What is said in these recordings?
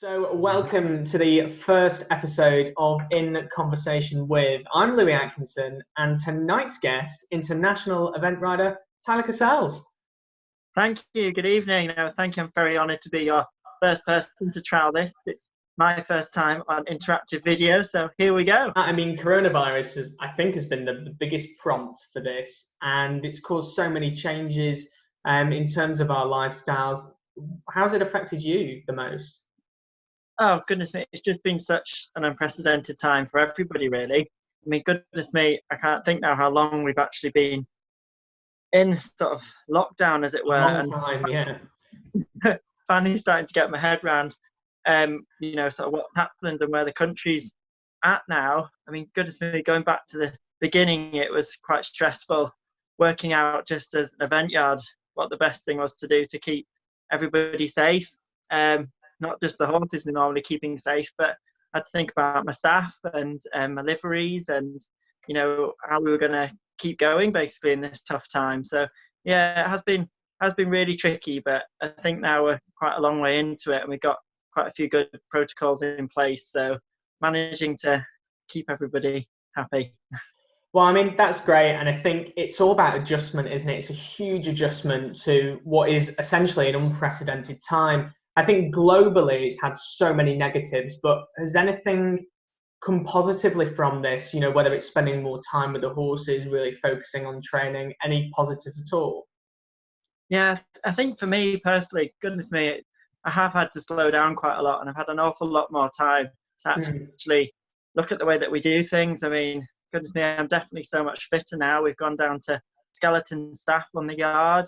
So, welcome to the first episode of In Conversation With. I'm Louis Atkinson, and tonight's guest, international event rider Tyler Cassells. Thank you. Good evening. Thank you. I'm very honoured to be your first person to trial this. It's my first time on interactive video, so here we go. I mean, coronavirus has been the biggest prompt for this, and it's caused so many changes in terms of our lifestyles. How's it affected you the most? Oh, goodness me. It's just been such an unprecedented time for everybody, really. I mean, goodness me, I can't think now how long we've actually been in sort of lockdown, as it were. A long time, yeah. Finally starting to get my head around, sort of what's happened and where the country's at now. I mean, goodness me, going back to the beginning, it was quite stressful working out just as an event yard what the best thing was to do to keep everybody safe. Not just the horses we're normally keeping safe, but I had to think about my staff and my liveries and, how we were going to keep going basically in this tough time. So, yeah, it has been really tricky, but I think now we're quite a long way into it and we've got quite a few good protocols in place. So managing to keep everybody happy. Well, I mean, that's great. And I think it's all about adjustment, isn't it? It's a huge adjustment to what is essentially an unprecedented time. I think globally it's had so many negatives, but has anything come positively from this? Whether it's spending more time with the horses, really focusing on training, any positives at all? Yeah, I think for me personally, goodness me, I have had to slow down quite a lot and I've had an awful lot more time to actually look at the way that we do things. I mean, goodness me, I'm definitely so much fitter now. We've gone down to skeleton staff on the yard.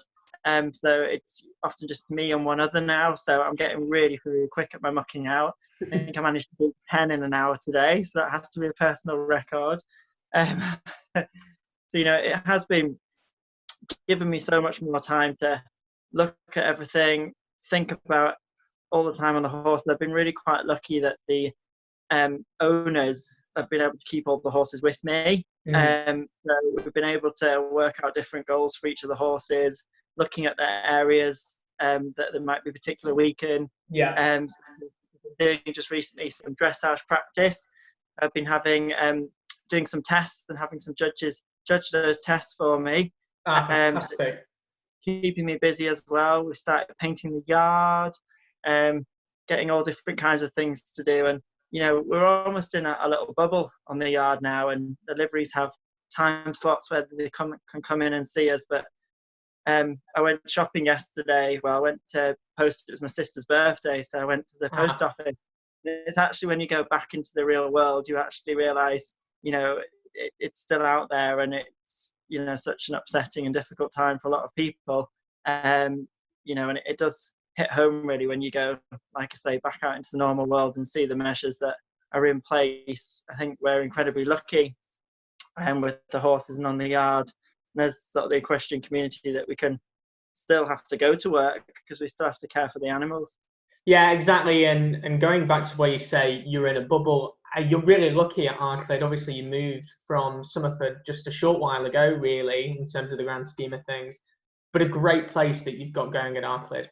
So it's often just me and one other now. So I'm getting really, really quick at my mucking out. I think I managed to do 10 in an hour today. So that has to be a personal record. So, it has been given me so much more time to look at everything, think about all the time on the horse. I've been really quite lucky that the owners have been able to keep all the horses with me. So we've been able to work out different goals for each of the horses, looking at their areas that they might be particularly weak in. Doing just recently some dressage practice. I've been having doing some tests and having some judges judge those tests for me. Fantastic. So keeping me busy as well. We started painting the yard, getting all different kinds of things to do, and we're almost in a little bubble on the yard now, and the liveries have time slots where they can come in and see us. But I went shopping yesterday. Well, I went to post. It was my sister's birthday, so I went to the post office. It's actually when you go back into the real world, you actually realise, it's still out there, and it's such an upsetting and difficult time for a lot of people. And it does hit home really when you go, like I say, back out into the normal world and see the measures that are in place. I think we're incredibly lucky with the horses and on the yard, and as sort of the equestrian community, that we can still have to go to work because we still have to care for the animals. Yeah, exactly. And going back to where you say you're in a bubble, you're really lucky at Arclid. Obviously, you moved from Somerford just a short while ago, really, in terms of the grand scheme of things. But a great place that you've got going at Arclid.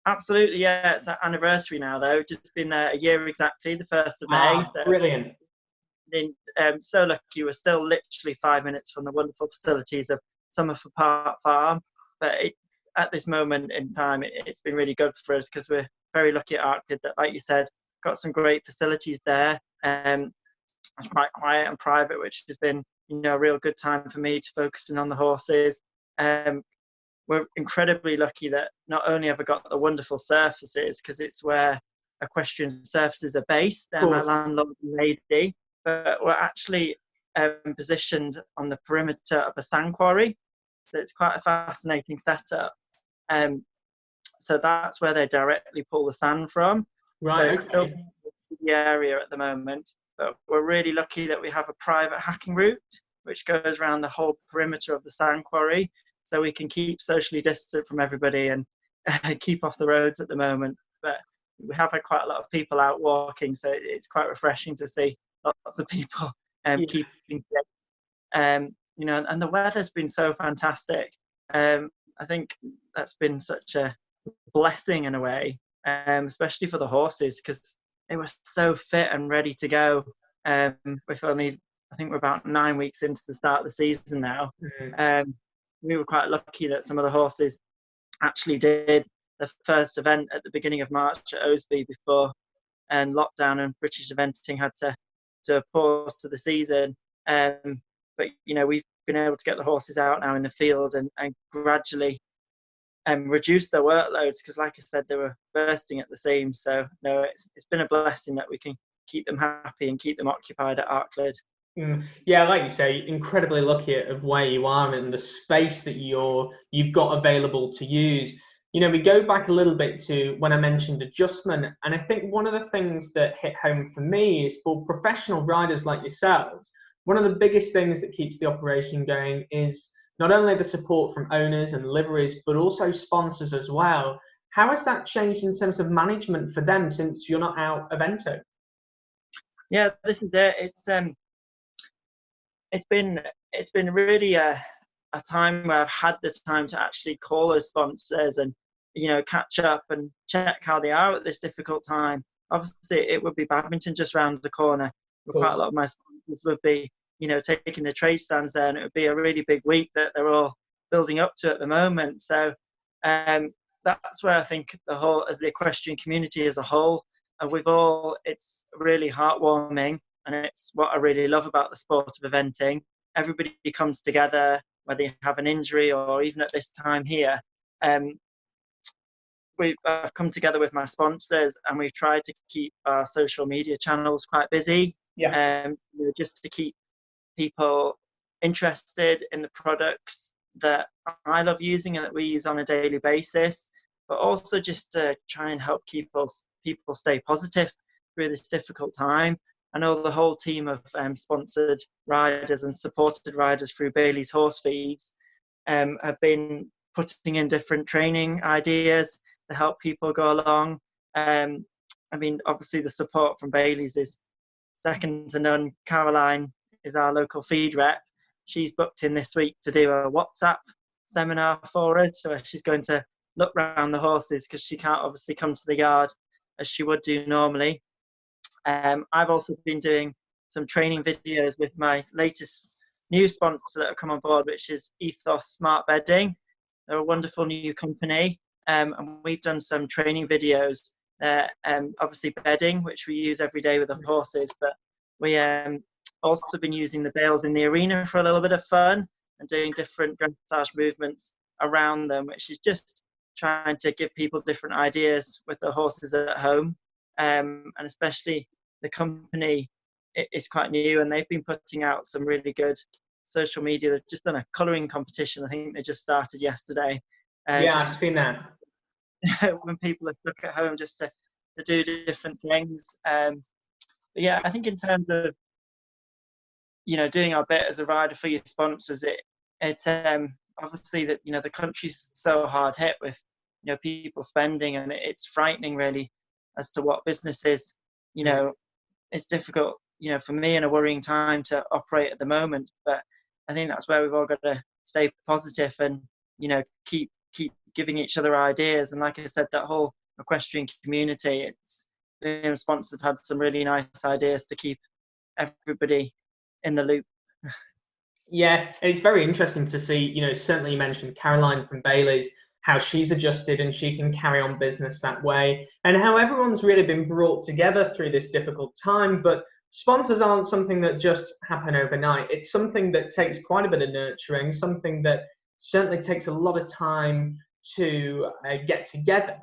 Absolutely, yeah. It's our anniversary now, though. Just been a year exactly, the 1st of May. So brilliant. So lucky. We're still literally 5 minutes from the wonderful facilities of Somerford Park Farm. But at this moment in time, it's been really good for us because we're very lucky at Arclid that, like you said, got some great facilities there. It's quite quiet and private, which has been, a real good time for me to focus in on the horses. We're incredibly lucky that not only have I got the wonderful surfaces, because it's where equestrian surfaces are based, they're my landlord and lady, but we're actually positioned on the perimeter of a sand quarry. So it's quite a fascinating setup. So that's where they directly pull the sand from. Right, so it's still the area at the moment, but we're really lucky that we have a private hacking route which goes around the whole perimeter of the sand quarry, so we can keep socially distant from everybody and keep off the roads at the moment. But we have had quite a lot of people out walking, so it's quite refreshing to see lots of people keeping fit. And the weather's been so fantastic. I think that's been such a blessing in a way. especially for the horses, because they were so fit and ready to go. With only, I think we're about 9 weeks into the start of the season now. We were quite lucky that some of the horses actually did the first event at the beginning of March at Osby before lockdown and British Eventing had to do a pause to the season. But we've been able to get the horses out now in the field and gradually reduce their workloads, because like I said, they were bursting at the seams. So no, it's been a blessing that we can keep them happy and keep them occupied at Arclid. Yeah, like you say, incredibly lucky of where you are and the space that you've got available to use. We go back a little bit to when I mentioned adjustment, and I think one of the things that hit home for me is for professional riders like yourselves, one of the biggest things that keeps the operation going is not only the support from owners and liveries, but also sponsors as well. How has that changed in terms of management for them since you're not out eventing? Yeah, this is it. It's been really a time where I've had the time to actually call those sponsors and catch up and check how they are at this difficult time. Obviously, it would be badminton just round the corner. Quite a lot of my sponsors would be taking the trade stands there, and it would be a really big week that they're all building up to at the moment. So that's where I think as the equestrian community as a whole, it's really heartwarming, and it's what I really love about the sport of eventing. Everybody comes together, whether you have an injury or even at this time here. I've come together with my sponsors, and we've tried to keep our social media channels quite busy, just to keep people interested in the products that I love using and that we use on a daily basis, but also just to try and help people stay positive through this difficult time. I know the whole team of sponsored riders and supported riders through Bailey's Horse Feeds have been putting in different training ideas to help people go along. Obviously the support from Bailey's is second to none. Caroline is our local feed rep. She's booked in this week to do a WhatsApp seminar for us, so she's going to look around the horses, because she can't obviously come to the yard as she would do normally. I've also been doing some training videos with my latest new sponsor that have come on board, which is Ethos Smart Bedding. They're a wonderful new company, and we've done some training videos. Obviously bedding, which we use every day with the horses, but we also been using the bales in the arena for a little bit of fun and doing different dressage movements around them, which is just trying to give people different ideas with the horses at home. And especially the company is quite new, and they've been putting out some really good social media. They've just done a colouring competition. I think they just started yesterday. I've seen that. When people are stuck at home, just to do different things. But yeah, I think in terms of doing our bit as a rider for your sponsors, it obviously that the country's so hard hit with people spending, and it's frightening really as to what businesses it's difficult for me in a worrying time to operate at the moment. But I think that's where we've all got to stay positive and keep giving each other ideas. And like I said, that whole equestrian community, sponsors have had some really nice ideas to keep everybody in the loop. Yeah, it's very interesting to see, certainly you mentioned Caroline from Bailey's, how she's adjusted and she can carry on business that way, and how everyone's really been brought together through this difficult time. But sponsors aren't something that just happen overnight. It's something that takes quite a bit of nurturing, something that certainly takes a lot of time to get together.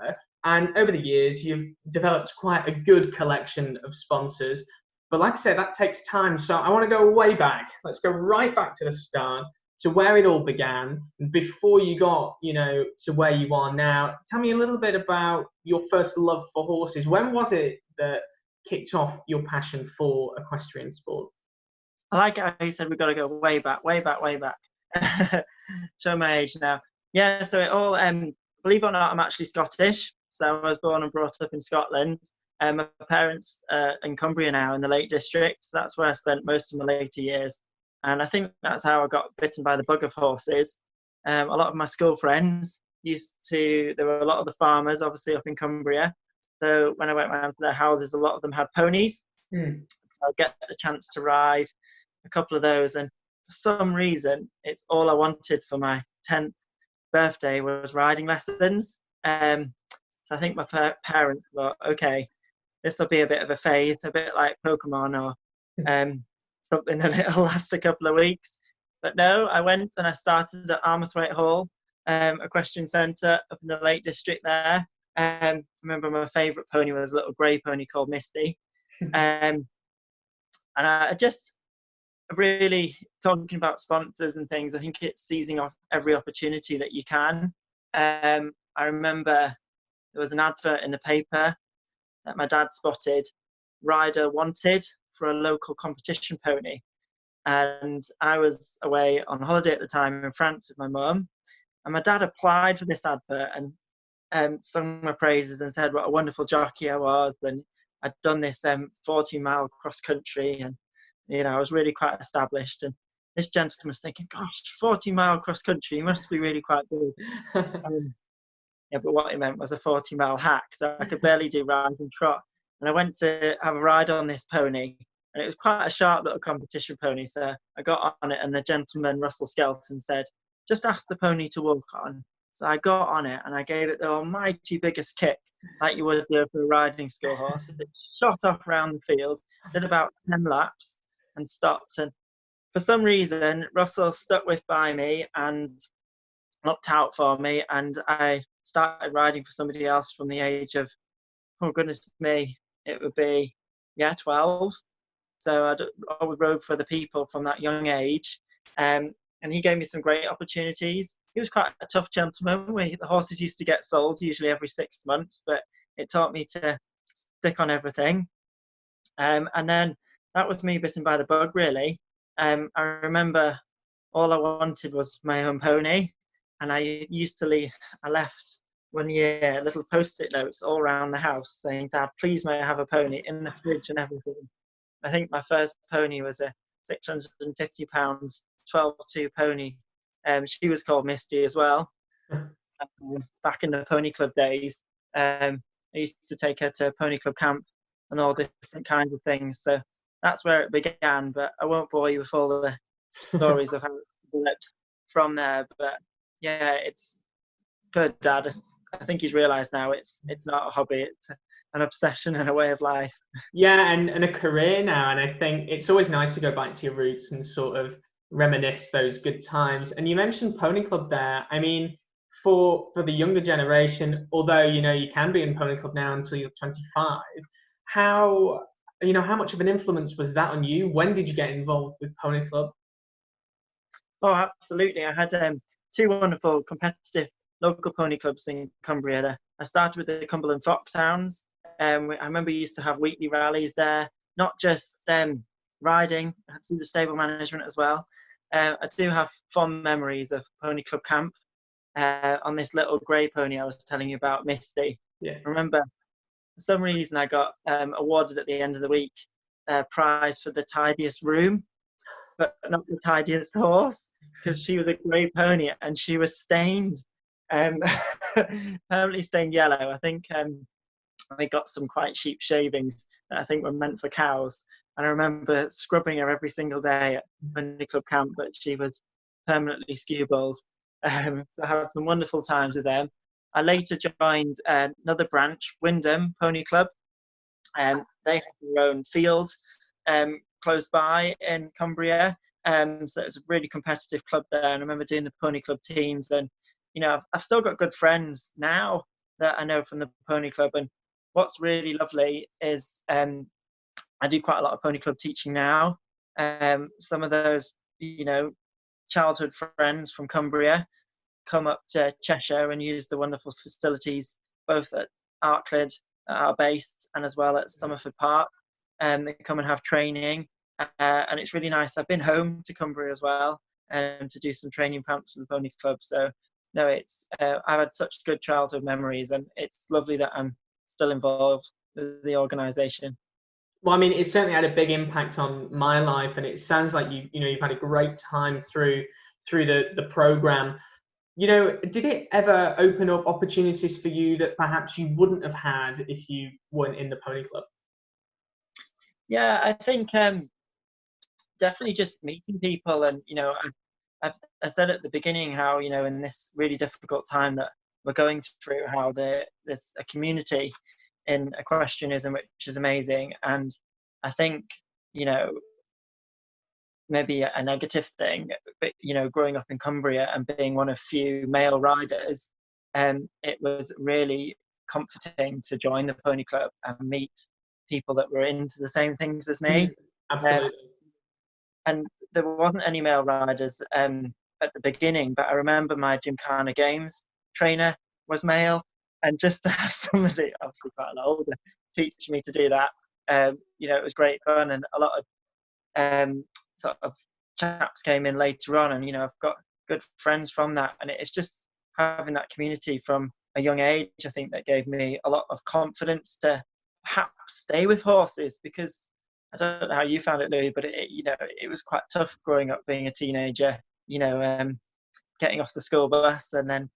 And over the years, you've developed quite a good collection of sponsors. But like I say, that takes time. So I want to go way back. Let's go right back to the start, to where it all began, before you got, to where you are now. Tell me a little bit about your first love for horses. When was it that kicked off your passion for equestrian sport? I like how you said we've got to go way back, way back, way back. Show my age now. Yeah, so it all, believe it or not, I'm actually Scottish. So I was born and brought up in Scotland. My parents in Cumbria now, in the Lake District. So that's where I spent most of my later years. And I think that's how I got bitten by the bug of horses. A lot of my school friends there were a lot of the farmers, obviously, up in Cumbria. So when I went around to their houses, a lot of them had ponies. Mm. So I get the chance to ride a couple of those, and for some reason, it's all I wanted for my 10th birthday was riding lessons. So I think my parents thought, okay, this will be a bit of a phase, a bit like Pokemon or something, and it'll last a couple of weeks. But no, I went and I started at Armathwaite Hall, equestrian centre up in the Lake District there. I remember my favourite pony was a little grey pony called Misty. And I just really, talking about sponsors and things, I think it's seizing off every opportunity that you can. I remember there was an advert in the paper that my dad spotted, rider wanted for a local competition pony. And I was away on holiday at the time in France with my mum, and my dad applied for this advert and sung my praises and said what a wonderful jockey I was, and I'd done this 40-mile cross country, and I was really quite established. And this gentleman was thinking, gosh, 40-mile cross country, you must be really quite good. Yeah, but what he meant was a 40-mile hack, so I could barely do ride and trot. And I went to have a ride on this pony, and it was quite a sharp little competition pony. So I got on it, and the gentleman, Russell Skelton, said, just ask the pony to walk on. So I got on it, and I gave it the almighty biggest kick, like you would do for a riding school horse. It shot off around the field, did about 10 laps, and stopped. And for some reason, Russell stuck by me and looked out for me, and I started riding for somebody else from the age of, oh goodness me, it would be 12. So I always rode for the people from that young age, and he gave me some great opportunities. He was quite a tough gentleman. The horses used to get sold usually every 6 months, but it taught me to stick on everything. And then that was me bitten by the bug, really. I remember all I wanted was my own pony, and I left one year little post-it notes all around the house saying, Dad, please may I have a pony, in the fridge and everything. I think my first pony was a 650 pounds 12-2 pony. She was called Misty as well. Back in the pony club days, I used to take her to pony club camp and all different kinds of things. So that's where it began, but I won't bore you with all the stories of how it developed from there. But yeah, it's good, Dad. I think he's realised now it's not a hobby, it's an obsession and a way of life. Yeah, and a career now. And I think it's always nice to go back to your roots and sort of reminisce those good times. And you mentioned Pony Club there. I mean, for the younger generation, although you can be in Pony Club now until you're 25, how much of an influence was that on you? When did you get involved with Pony Club? Oh, absolutely. I had 2 wonderful competitive local pony clubs in Cumbria. I started with the Cumberland Foxhounds. I remember we used to have weekly rallies there, not just riding, I had to do the stable management as well. I do have fond memories of Pony Club Camp on this little grey pony I was telling you about, Misty. Yeah. I remember for some reason I got awarded at the end of the week a prize for the tidiest room, but not the tidiest horse, because she was a grey pony and she was stained, permanently stained yellow. I think I got some quite cheap shavings that I think were meant for cows. And I remember scrubbing her every single day at Pony Club Camp, but she was permanently skewbald. So I had some wonderful times with them. I later joined another branch, Wyndham Pony Club. They had their own field close by in Cumbria. So it was a really competitive club there. And I remember doing the Pony Club teams. And, I've still got good friends now that I know from the Pony Club. And what's really lovely is I do quite a lot of Pony Club teaching now. Some of those, childhood friends from Cumbria come up to Cheshire and use the wonderful facilities, both at Arclid, at our base, and as well at Somerford Park. They come and have training, and it's really nice. I've been home to Cumbria as well to do some training camps for the Pony Club. So, no, it's I've had such good childhood memories, and it's lovely that I'm still involved with the organisation. Well, I mean, it certainly had a big impact on my life, and it sounds like you've had a great time through the program. Did it ever open up opportunities for you that perhaps you wouldn't have had if you weren't in the pony club? Yeah, I think definitely just meeting people, and I said at the beginning how in this really difficult time that we're going through, how there's a community in equestrianism which is amazing. And I think maybe a negative thing, but growing up in Cumbria and being one of few male riders, it was really comforting to join the pony club and meet people that were into the same things as me. Absolutely. And there wasn't any male riders at the beginning, but I remember my Gymkhana Games trainer was male, and just to have somebody, obviously quite a lot older, teach me to do that, it was great fun. And a lot of sort of chaps came in later on, and I've got good friends from that. And it's just having that community from a young age, I think, that gave me a lot of confidence to perhaps stay with horses, because I don't know how you found it, Louis, but it was quite tough growing up being a teenager, getting off the school bus, and then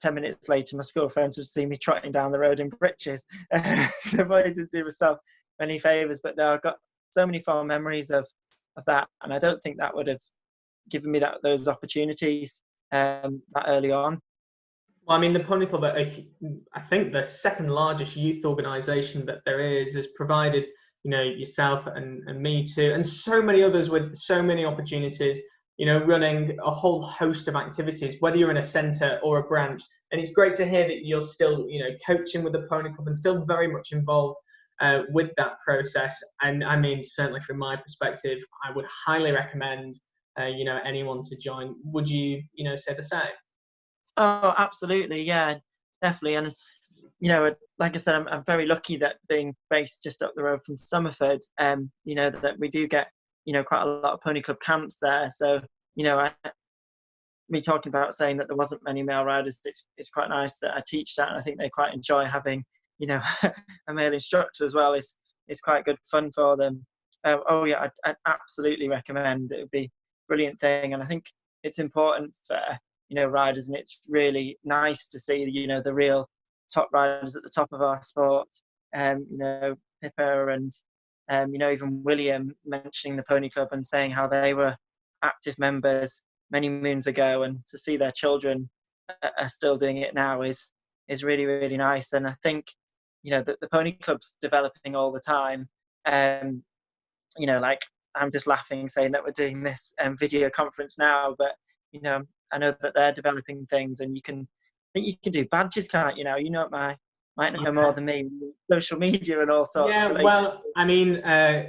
10 minutes later my school friends would see me trotting down the road in breeches. So I didn't do myself any favours, but no, I've got so many fond memories of that, and I don't think that would have given me those opportunities that early on. Well, I mean, the Pony Club, I think the second largest youth organisation that there is, has provided, yourself and me too, and so many others with so many opportunities, running a whole host of activities, whether you're in a centre or a branch. And it's great to hear that you're still, coaching with the Pony Club and still very much involved with that process. And I mean, certainly from my perspective, I would highly recommend, anyone to join. Would you, say the same? Oh, absolutely, yeah, definitely. And like I said, I'm very lucky that being based just up the road from Somerford, that we do get quite a lot of pony club camps there. So me talking about saying that there wasn't many male riders, it's quite nice that I teach that, and I think they quite enjoy having a male instructor as well. It's quite good fun for them. Oh yeah, I'd absolutely recommend. It would be a brilliant thing, and I think it's important for riders, and it's really nice to see the real top riders at the top of our sport. Pippa and even William mentioning the Pony Club and saying how they were active members many moons ago, and to see their children are still doing it now is really, really nice. And I think the Pony Club's developing all the time. Like, I'm just laughing saying that we're doing this video conference now, but I know that they're developing things, and I think you can do badges, can't you? Might know more than me, social media and all sorts. Yeah, well, I mean,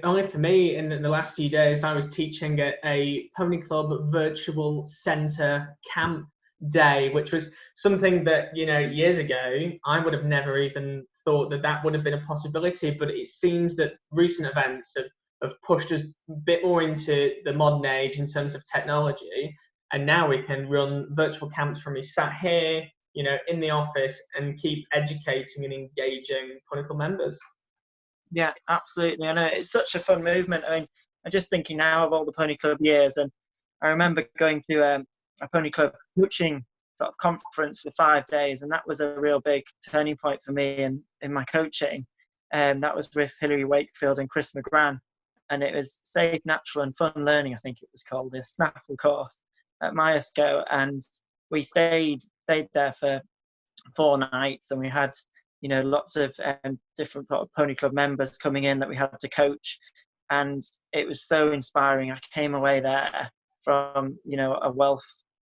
only for me, in the last few days, I was teaching at a Pony Club virtual centre camp day, which was something that, years ago, I would have never even thought that would have been a possibility. But it seems that recent events have pushed us a bit more into the modern age in terms of technology. And now we can run virtual camps from me sat here, in the office, and keep educating and engaging Pony Club members. Yeah, absolutely. I know, it's such a fun movement. I mean, I'm just thinking now of all the Pony Club years, and I remember going to a Pony Club coaching sort of conference for 5 days, and that was a real big turning point for me in my coaching. That was with Hilary Wakefield and Chris McGran, and it was Safe, Natural and Fun Learning, I think it was called, the Snaffle course at Myerscough. And we stayed there for 4 nights, and we had lots of different Pony Club members coming in that we had to coach, and it was so inspiring. I came away there from a wealth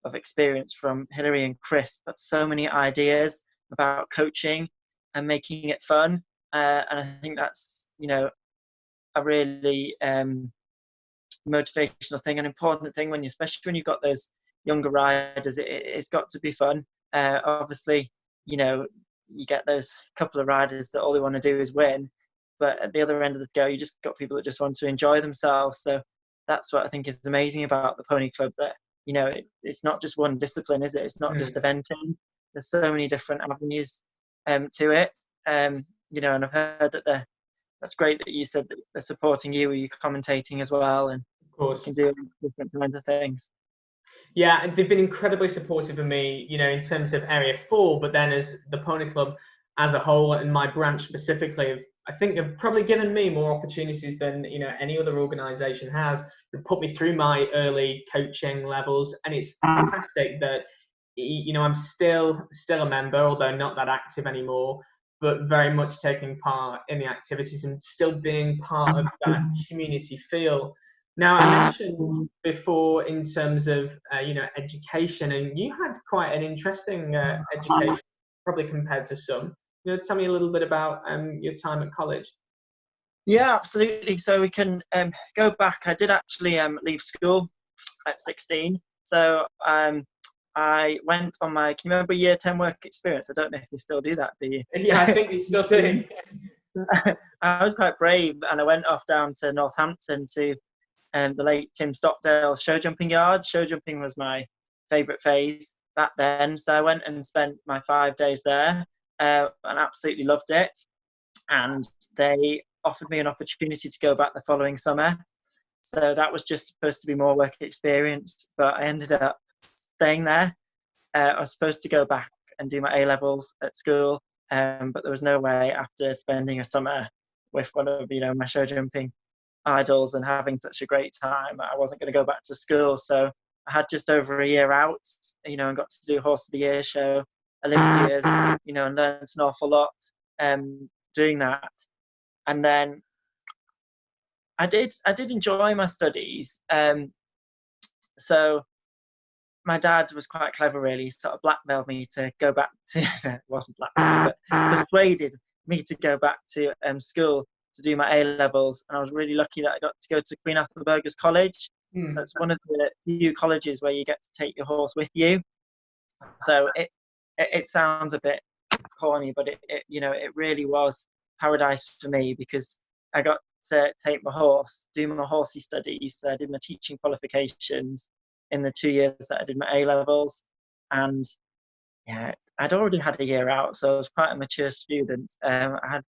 of experience from Hilary and Chris, but so many ideas about coaching and making it fun, and I think that's a really motivational thing, an important thing, especially when you've got those younger riders. It's got to be fun. Obviously, you get those couple of riders that all they want to do is win, but at the other end of the scale, you just got people that just want to enjoy themselves. So that's what I think is amazing about the Pony Club, that it's not just one discipline, is it? It's not just eventing. There's so many different avenues to it. And I've heard that that's great that you said that they're supporting you. Are you commentating as well? And of course, you can do different kinds of things. Yeah, and they've been incredibly supportive of me, you know, in terms of Area 4, but then as the Pony Club as a whole and my branch specifically, I think have probably given me more opportunities than, you know, any other organisation has. They've put me through my early coaching levels, and it's fantastic that, you know, I'm still a member, although not that active anymore, but very much taking part in the activities and still being part of that community feel. Now, I mentioned before in terms of you know, education, and you had quite an interesting education, probably compared to some. You know, tell me a little bit about your time at college. Yeah, absolutely. So we can go back. I did actually leave school at 16. So I went on my, can you remember Year 10 work experience? I don't know if you still do that, do you? Yeah, I think you still do. I was quite brave, and I went off down to Northampton to the late Tim Stockdale show jumping yard. Show jumping was my favourite phase back then. So I went and spent my 5 days there and absolutely loved it. And they offered me an opportunity to go back the following summer. So that was just supposed to be more work experience, but I ended up staying there. I was supposed to go back and do my A levels at school, but there was no way after spending a summer with one of, you know, my show jumping idols and having such a great time, I wasn't going to go back to school. So I had just over a year out, you know, and got to do Horse of the Year show, Olympias, you know, and learned an awful lot doing that. And then I did enjoy my studies. So my dad was quite clever, really. He sort of blackmailed me to go back to, it wasn't blackmail, but persuaded me to go back to school to do my A levels. And I was really lucky that I got to go to Queen Athelberger's College. That's one of the few colleges where you get to take your horse with you. So it sounds a bit corny, but it you know, it really was paradise for me, because I got to take my horse, do my horsey studies. So I did my teaching qualifications in the 2 years that I did my A levels, and yeah, I'd already had a year out, so I was quite a mature student. I had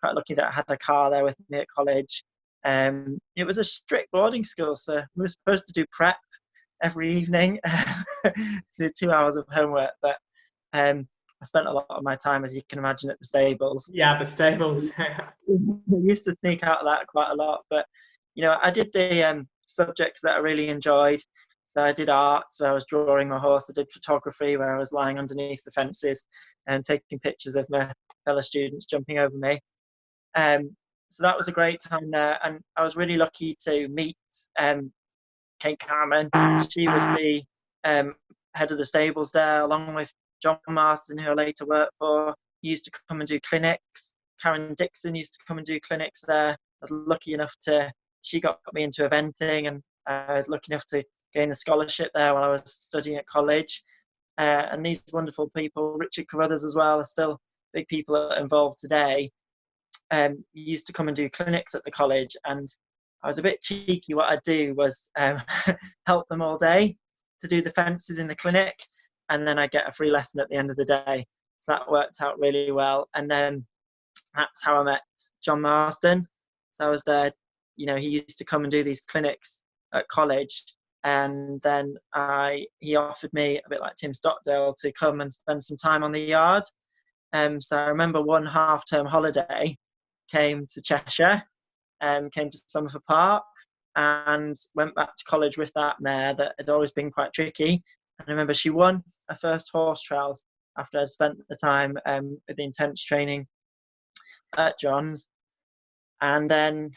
quite lucky that I had a car there with me at college. It was a strict boarding school, so we were supposed to do prep every evening, to 2 hours of homework, but I spent a lot of my time, as you can imagine, at the stables. Yeah, the stables. I used to sneak out of that quite a lot, but you know, I did the subjects that I really enjoyed. So I did art, so I was drawing my horse. I did photography, where I was lying underneath the fences and taking pictures of my fellow students jumping over me. So that was a great time there, and I was really lucky to meet Kate Carmen. She was the head of the stables there, along with John Marsden, who I later worked for. He used to come and do clinics. Karen Dixon used to come and do clinics there. I was lucky enough she got me into eventing, and I was lucky enough to gain a scholarship there while I was studying at college. And these wonderful people, Richard Carruthers as well, are still big people involved today. Used to come and do clinics at the college, and I was a bit cheeky. What I'd do was help them all day to do the fences in the clinic, and then I get a free lesson at the end of the day. So that worked out really well. And then that's how I met John Marsden. So I was there, you know, he used to come and do these clinics at college, and then he offered me, a bit like Tim Stockdale, to come and spend some time on the yard. So I remember one half-term holiday, came to Cheshire, came to Somerford Park, and went back to college with that mare that had always been quite tricky. And I remember she won her first horse trials after I'd spent the time with the intense training at John's. And then,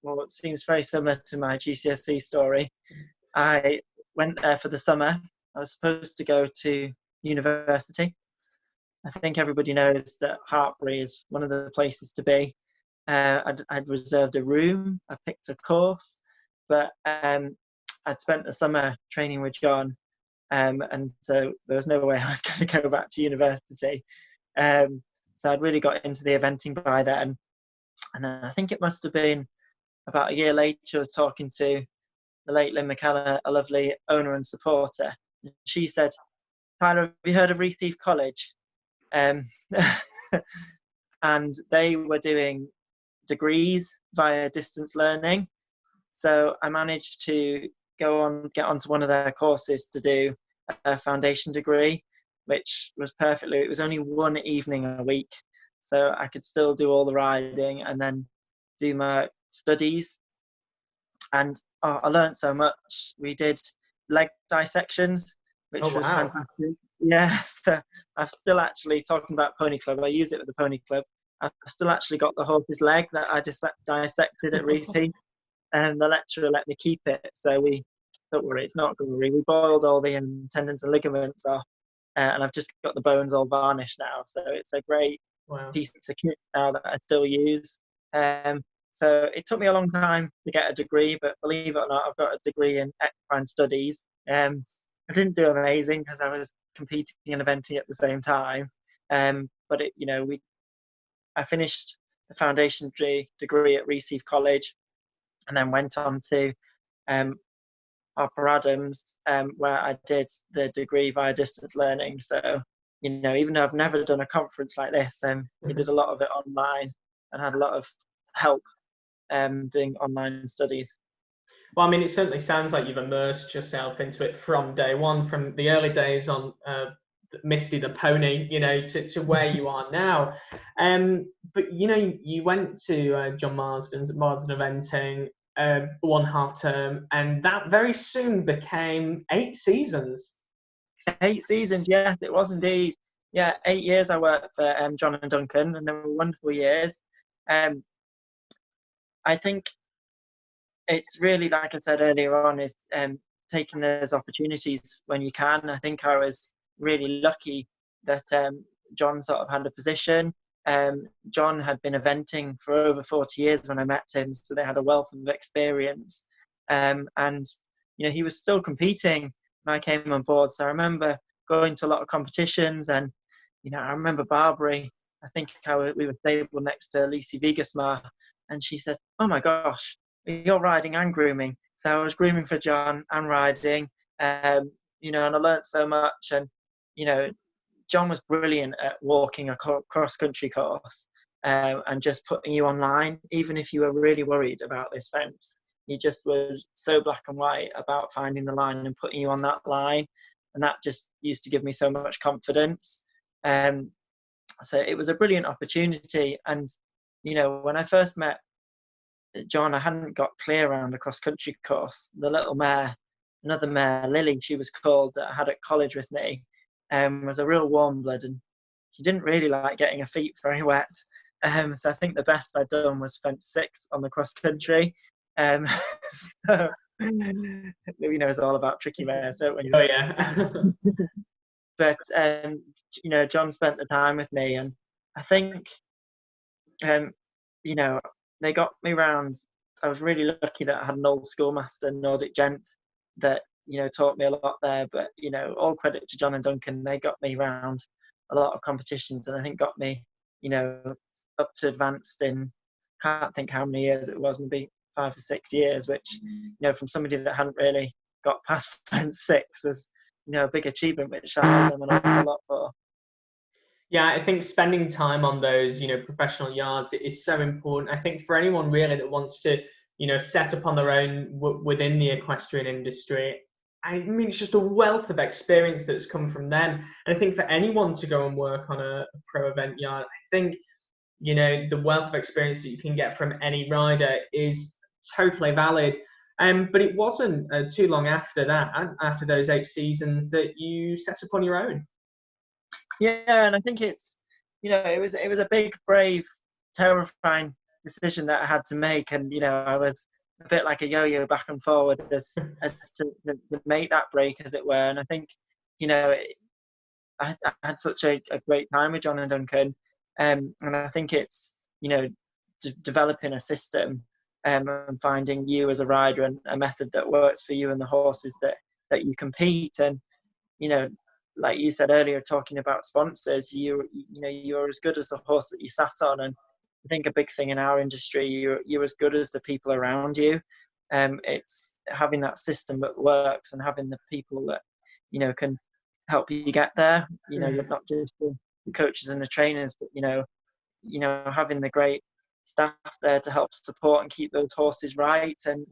well, it seems very similar to my GCSE story. I went there for the summer. I was supposed to go to university. I think everybody knows that Hartpury is one of the places to be. I'd reserved a room, I picked a course, but I'd spent the summer training with John, and so there was no way I was going to go back to university. So I'd really got into the eventing by then. And then I think it must have been about a year later, talking to the late Lynn McKellar, a lovely owner and supporter. She said, "Tyler, have you heard of Rethiefe College?" And they were doing degrees via distance learning. So I managed to get onto one of their courses to do a foundation degree, which was perfectly. It was only one evening a week, so I could still do all the riding and then do my studies. And I learned so much. We did leg dissections, Oh which was wow. fantastic. Yeah, so I've still actually, talking about Pony Club, I use it with the Pony Club. I've still actually got the horse's leg that I dissected at Reese, and the lecturer let me keep it. So don't worry, it's not gory. We boiled all the tendons and ligaments off, and I've just got the bones all varnished now. So it's a great Wow. piece of kit now that I still use. So it took me a long time to get a degree, but believe it or not, I've got a degree in equine studies. I didn't do amazing because I was competing and eventing at the same time. But I finished the foundation degree at Reese College, and then went on to Harper Adams, where I did the degree via distance learning. So, even though I've never done a conference like this, we did a lot of it online and had a lot of help doing online studies. Well, I mean, it certainly sounds like you've immersed yourself into it from day one, from the early days on Misty the pony, to where you are now. But you went to John Marsden's Marsden Eventing one half term, and that very soon became 8 seasons. 8 seasons, yes, it was indeed. Yeah, 8 years I worked for John and Duncan, and they were wonderful years. I think it's really, like I said earlier on, is taking those opportunities when you can. I think I was really lucky that John sort of had a position. John had been eventing for over 40 years when I met him, so they had a wealth of experience. And he was still competing when I came on board. So I remember going to a lot of competitions, and I remember Barbary. I think we were stable next to Lucy Vigasmar, and she said, "Oh my gosh, you're riding and grooming." So I was grooming for John and riding, and I learnt so much. And John was brilliant at walking a cross-country course and just putting you online, even if you were really worried about this fence. He just was so black and white about finding the line and putting you on that line, and that just used to give me so much confidence. So it was a brilliant opportunity. And when I first met John, I hadn't got clear around the cross-country course. The little mare, another mare, Lily, she was called, that I had at college with me, was a real warm blood, and she didn't really like getting her feet very wet. So I think the best I'd done was fence 6 on the cross-country. So, it's all about tricky mares, don't we? Oh yeah. But John spent the time with me, and I think they got me round. I was really lucky that I had an old schoolmaster, Nordic gent, that taught me a lot there. But all credit to John and Duncan, they got me round a lot of competitions, and I think got me up to advanced in, can't think how many years it was, maybe 5 or 6 years, which from somebody that hadn't really got past fence 6 was a big achievement, which I owe them an awful lot for. Yeah, I think spending time on those, professional yards is so important. I think for anyone really that wants to, set up on their own within the equestrian industry, I mean, it's just a wealth of experience that's come from them. And I think for anyone to go and work on a pro event yard, I think, the wealth of experience that you can get from any rider is totally valid. But it wasn't too long after that, after those 8 seasons, that you set up on your own. Yeah, and I think it's, it was a big, brave, terrifying decision that I had to make, and I was a bit like a yo-yo back and forward as to make that break, as it were. And I think, I had such a great time with John and Duncan, and I think it's developing a system and finding you as a rider and a method that works for you and the horses that you compete. And like you said earlier, talking about sponsors, you're as good as the horse that you sat on. And I think a big thing in our industry, you're as good as the people around you. It's having that system that works and having the people that can help you get there. Not just the coaches and the trainers, but having the great staff there to help support and keep those horses right, and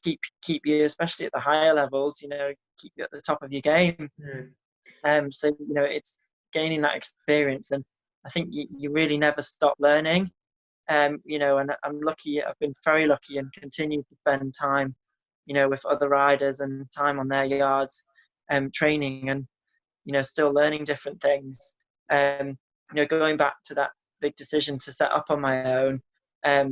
keep you, especially at the higher levels, keep you at the top of your game. So it's gaining that experience, and I think you really never stop learning. And I'm lucky. I've been very lucky and continue to spend time, with other riders and time on their yards, training and still learning different things. Going back to that big decision to set up on my own, I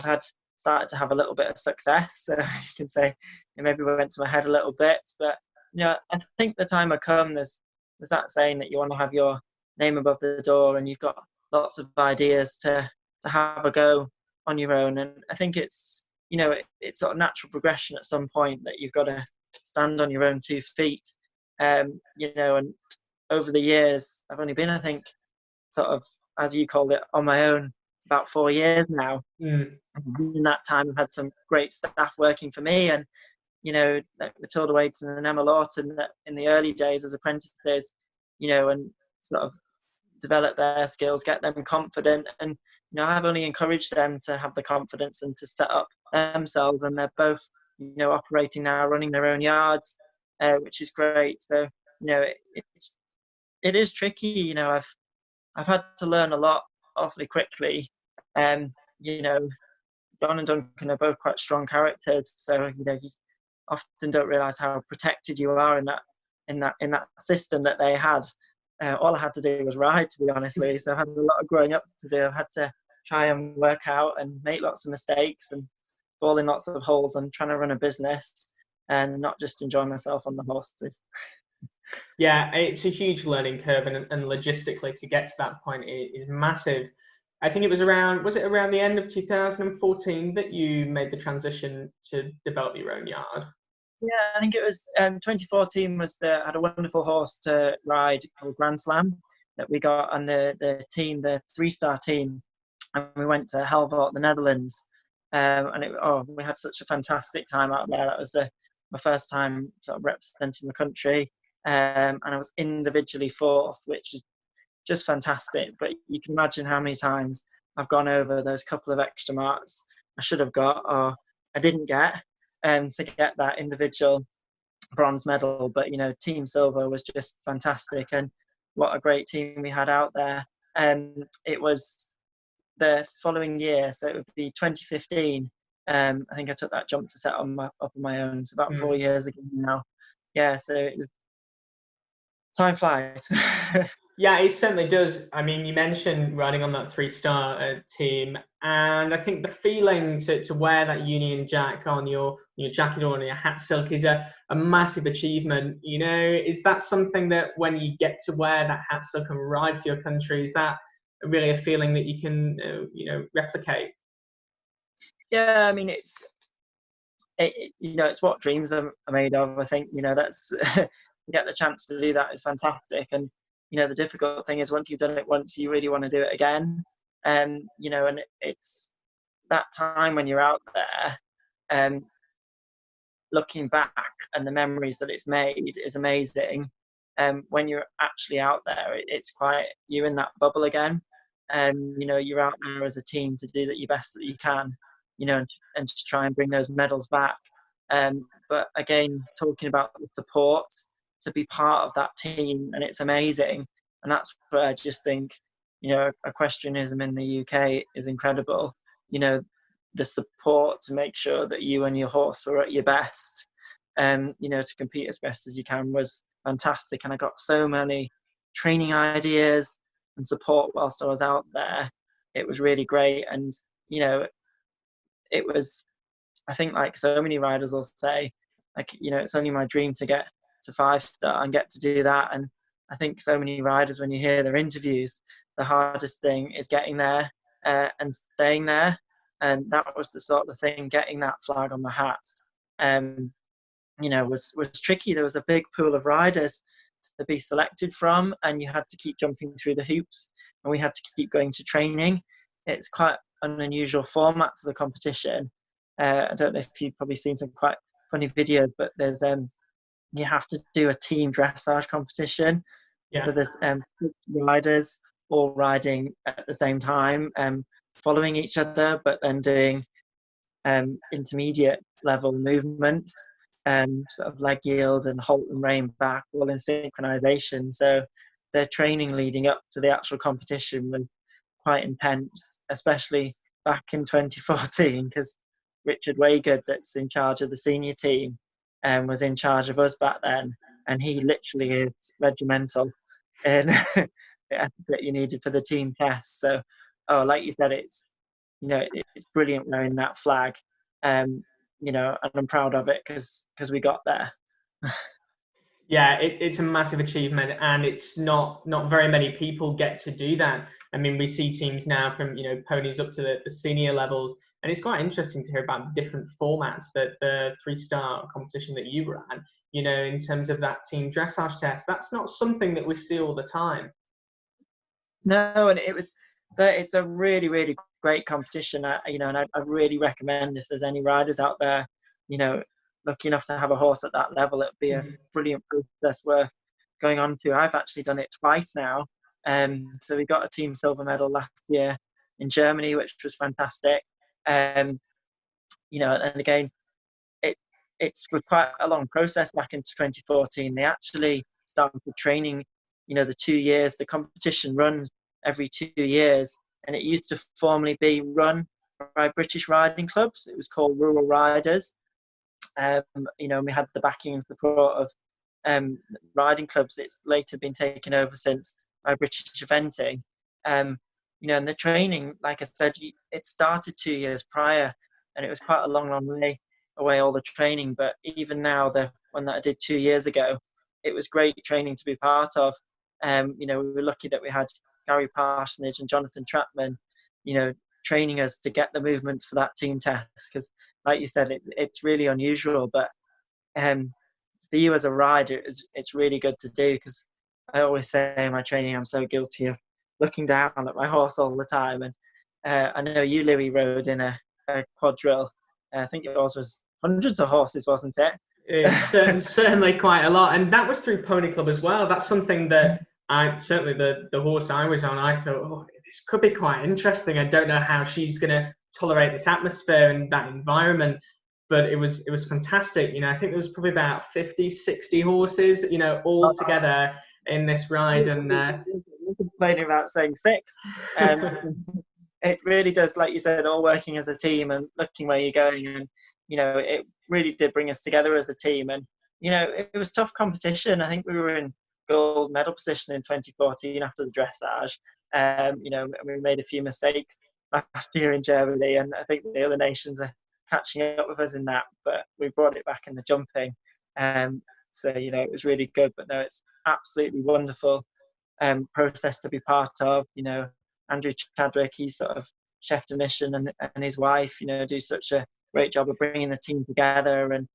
had started to have a little bit of success. So you can say it maybe went to my head a little bit, but I think the time had come. There's that saying that you want to have your name above the door, and you've got lots of ideas to have a go on your own. And I think it's it's sort of natural progression at some point that you've got to stand on your own 2 feet. And over the years, I've only been, I think, sort of, as you called it, on my own about 4 years now. In that time, I've had some great staff working for me, and like Matilda Waits and Emma Lawton in the early days as apprentices, and sort of develop their skills, get them confident, and I've only encouraged them to have the confidence and to set up themselves, and they're both operating now, running their own yards, which is great. So it is tricky. I've had to learn a lot awfully quickly. Don and Duncan are both quite strong characters, so you often don't realise how protected you are in that system that they had. All I had to do was ride, to be honestly. So I had a lot of growing up to do. I had to try and work out and make lots of mistakes and fall in lots of holes and trying to run a business and not just enjoy myself on the horses. Yeah, it's a huge learning curve, and logistically to get to that point is massive. I think was it around the end of 2014 that you made the transition to develop your own yard? Yeah, I think it was 2014 I had a wonderful horse to ride called Grand Slam that we got, and the team, the 3-star team, and we went to Helvoort, the Netherlands, and we had such a fantastic time out there. That was my first time sort of representing the country, and I was individually 4th, which is just fantastic. But you can imagine how many times I've gone over those couple of extra marks I should have got or I didn't get, to get that individual bronze medal. But Team Silver was just fantastic, and what a great team we had out there. It was the following year, so it would be 2015. I think I took that jump to set up on my own. It's about 4 years ago now. Yeah, so it was, time flies. Yeah, it certainly does. I mean, you mentioned riding on that 3-star team, and I think the feeling to wear that Union Jack on your jacket or on your hat silk is a massive achievement. Is that something that when you get to wear that hat silk and ride for your country, is that really a feeling that you can replicate? Yeah, I mean, it's what dreams are made of. I think that's get the chance to do that is fantastic. And the difficult thing is once you've done it once, you really want to do it again. And it's that time when you're out there, looking back, and the memories that it's made is amazing. When you're actually out there, it's quite, you're in that bubble again. You're out there as a team to do your best that you can, and to try and bring those medals back. But again, talking about the support, to be part of that team, and it's amazing. And that's where I just think, equestrianism in the UK is incredible. The support to make sure that you and your horse were at your best, to compete as best as you can was fantastic. And I got so many training ideas and support whilst I was out there. It was really great. And, it was, I think, like so many riders will say, it's only my dream to get to 5-star and get to do that. And I think so many riders, when you hear their interviews, the hardest thing is getting there and staying there. And that was the sort of thing, getting that flag on the hat, was tricky. There was a big pool of riders to be selected from, and you had to keep jumping through the hoops, and we had to keep going to training. It's quite an unusual format to the competition. I don't know if you've probably seen some quite funny videos, but there's you have to do a team dressage competition. Yeah. So there's riders all riding at the same time, following each other, but then doing intermediate level movements, sort of leg yield and halt and rein back, all in synchronization. So their training leading up to the actual competition was quite intense, especially back in 2014, because Richard Waygood, that's in charge of the senior team, was in charge of us back then, and he literally is regimental in the effort that you needed for the team test. So, like you said, it's it's brilliant wearing that flag, and I'm proud of it because we got there. Yeah, it's a massive achievement, and it's not very many people get to do that. I mean, we see teams now from ponies up to the senior levels, and it's quite interesting to hear about the different formats that the 3-star competition that you ran. In terms of that team dressage test, that's not something that we see all the time. No, and it's a really, really great competition. And I really recommend, if there's any riders out there, lucky enough to have a horse at that level, it'd be a brilliant process worth going on to. I've actually done it twice now. So we got a team silver medal last year in Germany, which was fantastic. And again, it's quite a long process back into 2014. They actually started training, the 2 years. The competition runs every 2 years, and it used to formerly be run by British riding clubs. It was called Rural Riders. We had the backing and support of riding clubs. It's later been taken over since by British Eventing. And the training, like I said, it started 2 years prior, and it was quite a long way away, all the training. But even now, the one that I did 2 years ago, it was great training to be part of. We were lucky that we had Gary Parsonage and Jonathan Trapman, training us to get the movements for that team test, because like you said, it's really unusual. But for you as a rider, it's really good to do, because I always say in my training, I'm so guilty of looking down at my horse all the time. And I know you, Louis, rode in a quadrille. I think yours was hundreds of horses, wasn't it? Certainly quite a lot, and that was through Pony Club as well. That's something that certainly the horse I was on, I thought, oh, this could be quite interesting. I don't know how she's going to tolerate this atmosphere and that environment, but it was fantastic. I think there was probably about 50, 60 horses, all together in this ride. And complaining about saying 6. It really does, like you said, all working as a team and looking where you're going. And it really did bring us together as a team. And it was tough competition. I think we were in gold medal position in 2014 after the dressage. We made a few mistakes last year in Germany, and I think the other nations are catching up with us in that, but we brought it back in the jumping. So it was really good. But no, it's absolutely wonderful process to be part of. Andrew Chadwick, he's sort of chef de mission, and his wife, do such a great job of bringing the team together. And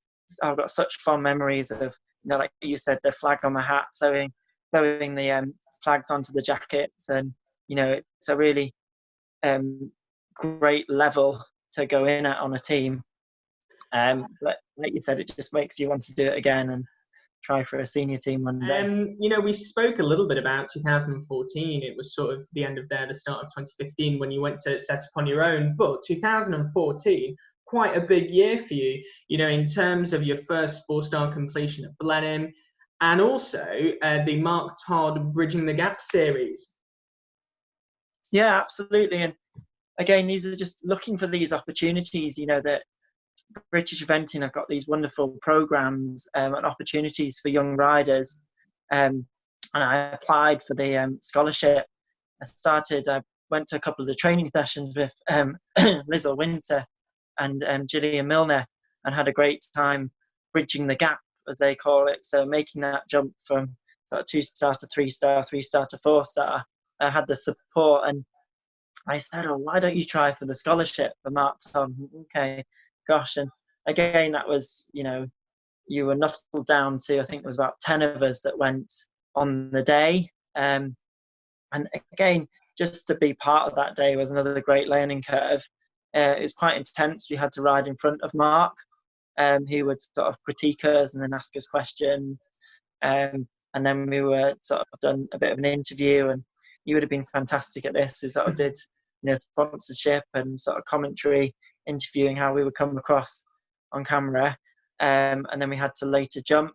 I've got such fond memories of, like you said, the flag on the hat, sewing the flags onto the jackets. And it's a really great level to go in at on a team. But like you said, it just makes you want to do it again and try for a senior team one day. We spoke a little bit about 2014. It was sort of the end of the start of 2015 when you went to set up on your own. But 2014, quite a big year for you, in terms of your first 4-star completion at Blenheim, and also the Mark Todd Bridging the Gap series. Yeah, absolutely. And again, these are just looking for these opportunities, that British Eventing have got these wonderful programs and opportunities for young riders. And I applied for the scholarship. I went to a couple of the training sessions with Lizzle Winter and Gillian Milner, and had a great time bridging the gap, as they call it. So making that jump from sort of 2-star to 3-star, 3-star to 4-star. I had the support, and I said, oh, why don't you try for the scholarship for Mark Todd? Okay, gosh. And again, that was, you were knuckled down to, I think there was about 10 of us that went on the day. And again, just to be part of that day was another great learning curve. It was quite intense. We had to ride in front of Mark, who would sort of critique us and then ask us questions. And then we were sort of done a bit of an interview, and you would have been fantastic at this. We sort of did, sponsorship and sort of commentary interviewing how we would come across on camera, and then we had to later jump.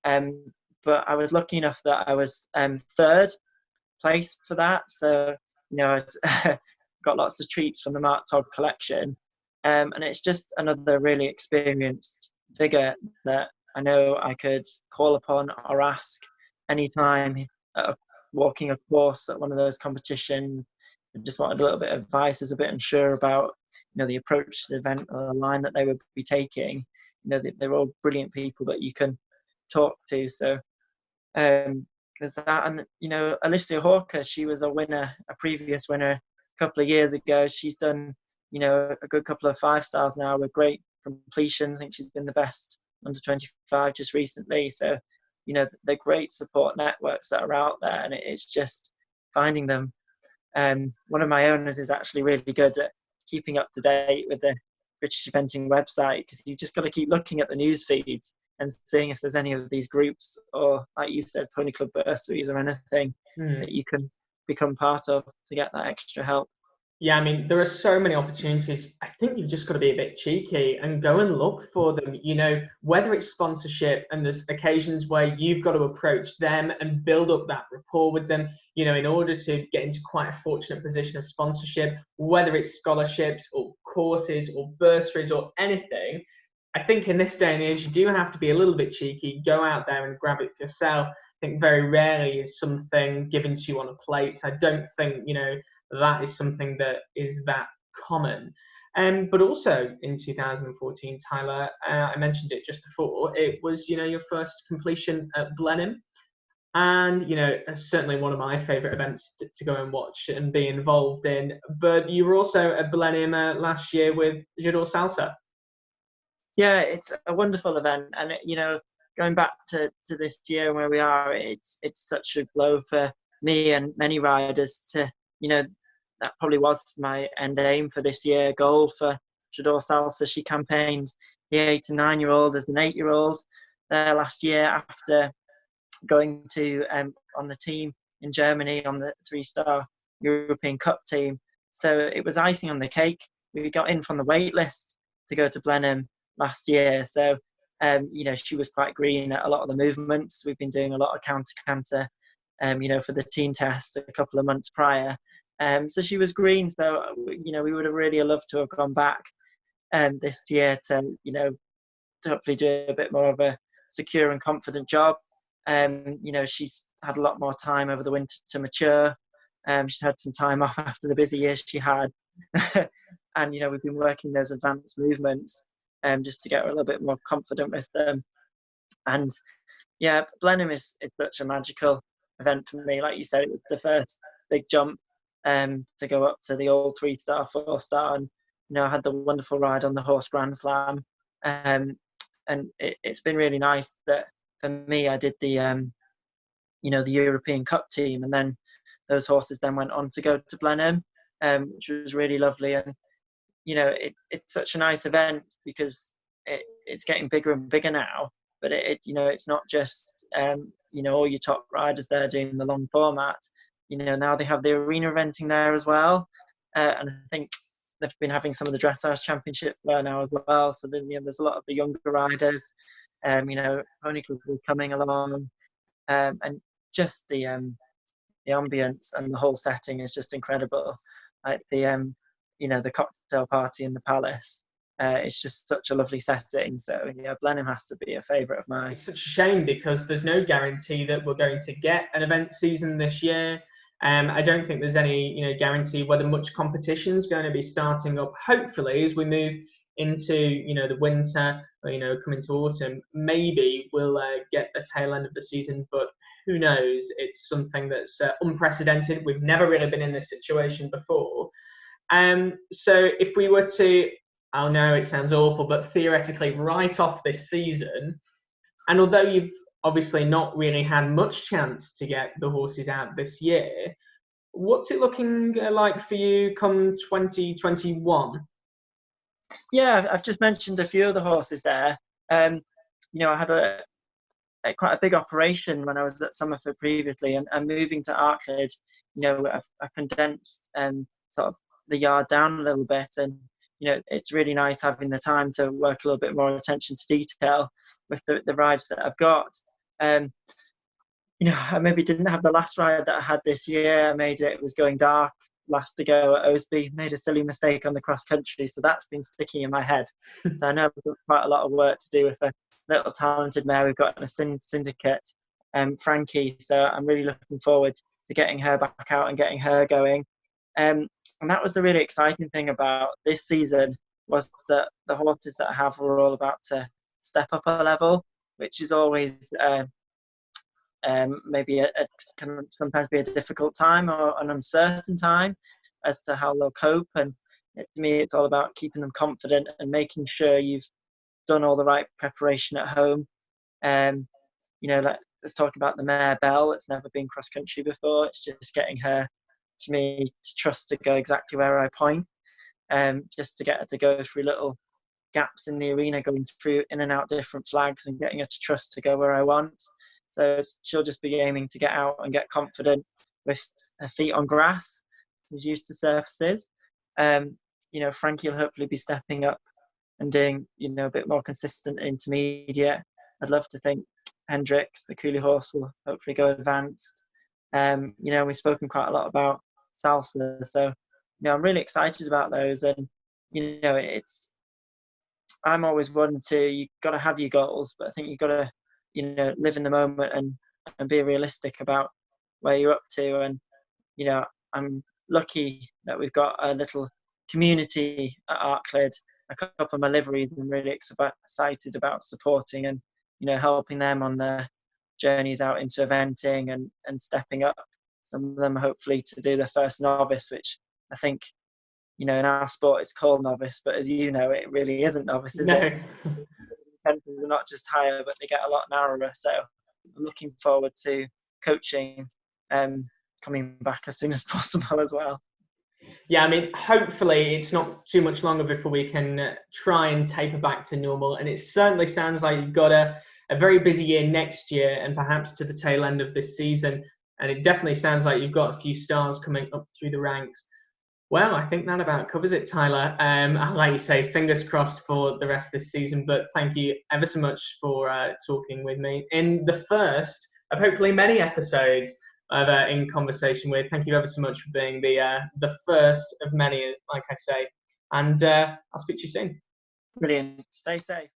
But I was lucky enough that I was third place for that, so I got lots of treats from the Mark Todd collection, and it's just another really experienced figure that I know I could call upon or ask anytime walking a course at one of those competitions. I just wanted a little bit of advice. I was a bit unsure about the approach to the event or the line that they would be taking. They're all brilliant people that you can talk to. So there's that. And Alicia Hawker, she was a previous winner a couple of years ago. She's done a good couple of 5 stars now with great completions. I think she's been the best under 25 just recently. So they're great support networks that are out there, and it's just finding them. One of my owners is actually really good at keeping up to date with the British Eventing website, because you've just got to keep looking at the news feeds and seeing if there's any of these groups, or like you said, pony club bursaries or anything that you can become part of to get that extra help. Yeah, I mean, there are so many opportunities. I think you've just got to be a bit cheeky and go and look for them, whether it's sponsorship, and there's occasions where you've got to approach them and build up that rapport with them, in order to get into quite a fortunate position of sponsorship, whether it's scholarships or courses or bursaries or anything. I think in this day and age, you do have to be a little bit cheeky, go out there and grab it for yourself. I think very rarely is something given to you on a plate. So I don't think, that is something that is that common. But also in 2014, Tyler, I mentioned it just before, it was, your first completion at Blenheim. And, certainly one of my favourite events to go and watch and be involved in. But you were also at Blenheim last year with Judo Salsa. Yeah, it's a wonderful event. And, going back to this year and where we are, it's such a blow for me and many riders to, that probably was my end aim for this year, goal for Judo Salsa. She campaigned the 8 and 9-year-old as an 8-year-old there last year, after going to on the team in Germany on the 3-star European Cup team. So it was icing on the cake. We got in from the wait list to go to Blenheim last year. So, she was quite green at a lot of the movements. We've been doing a lot of counter, for the team test a couple of months prior. So she was green. So, we would have really loved to have gone back this year to, to hopefully do a bit more of a secure and confident job. She's had a lot more time over the winter to mature. She's had some time off after the busy years she had. And, we've been working those advanced movements just to get her a little bit more confident with them. And yeah, Blenheim is such a magical event for me. Like you said, it was the first big jump to go up to the old 3-star, 4-star. And, I had the wonderful ride on the horse Grand Slam. And it's been really nice that for me, I did the, the European Cup team. And then those horses then went on to go to Blenheim, which was really lovely. And, it's such a nice event because it's getting bigger and bigger now. But it's not just, all your top riders there doing the long format. Now they have the arena eventing there as well. And I think they've been having some of the dressage championship there now as well. So then, there's a lot of the younger riders, pony club coming along. And just the ambience and the whole setting is just incredible. Like the cocktail party in the palace. It's just such a lovely setting. So yeah, Blenheim has to be a favourite of mine. It's such a shame because there's no guarantee that we're going to get an event season this year. I don't think there's any, guarantee whether much competition is going to be starting up. Hopefully, as we move into, the winter, or, come into autumn, maybe we'll get the tail end of the season. But who knows? It's something that's unprecedented. We've never really been in this situation before. So if we were to, I know it sounds awful, but theoretically write off this season, and although you've obviously not really had much chance to get the horses out this year, what's it looking like for you come 2021? Yeah, I've just mentioned a few of the horses there. I had quite a big operation when I was at Somerford previously, and moving to Arclid, I've condensed sort of the yard down a little bit, and it's really nice having the time to work a little bit more attention to detail with the rides that I've got. I maybe didn't have the last ride that I had this year. It was going dark last to go at Osby, made a silly mistake on the cross country, so that's been sticking in my head. So I know I've got quite a lot of work to do with a little talented mare we've got in a syndicate, Frankie, so I'm really looking forward to getting her back out and getting her going. And that was the really exciting thing about this season, was that the horses that I have were all about to step up a level, which is always maybe can sometimes be a difficult time or an uncertain time as to how they'll cope. And to me, it's all about keeping them confident and making sure you've done all the right preparation at home. Let's talk about the mare Belle. It's never been cross country before. It's just getting her, to me, to trust to go exactly where I point, just to get her to go through little gaps in the arena, going through in and out different flags and getting her to trust to go where I want. So she'll just be aiming to get out and get confident with her feet on grass. She's used to surfaces. Frankie will hopefully be stepping up and doing, a bit more consistent intermediate. I'd love to think Hendrix, the Cooley horse, will hopefully go advanced. We've spoken quite a lot about Salsa, so I'm really excited about those. And I'm always one you've got to have your goals, but I think you've got to live in the moment and be realistic about where you're up to. And I'm lucky that we've got a little community at Arclid. A couple of my liveries I'm really excited about supporting and helping them on their journeys out into eventing and stepping up. Some of them hopefully to do their first novice, which I think in our sport it's called novice, but as you know, it really isn't novice, is it? Fences are not just higher, but they get a lot narrower. So I'm looking forward to coaching coming back as soon as possible as well. Yeah, hopefully it's not too much longer before we can try and taper back to normal. And it certainly sounds like you've got a very busy year next year and perhaps to the tail end of this season. And it definitely sounds like you've got a few stars coming up through the ranks. Well, I think that about covers it, Tyler. Like you say, fingers crossed for the rest of this season, but thank you ever so much for talking with me in the first of hopefully many episodes of In Conversation With. Thank you ever so much for being the first of many, like I say, and I'll speak to you soon. Brilliant. Stay safe.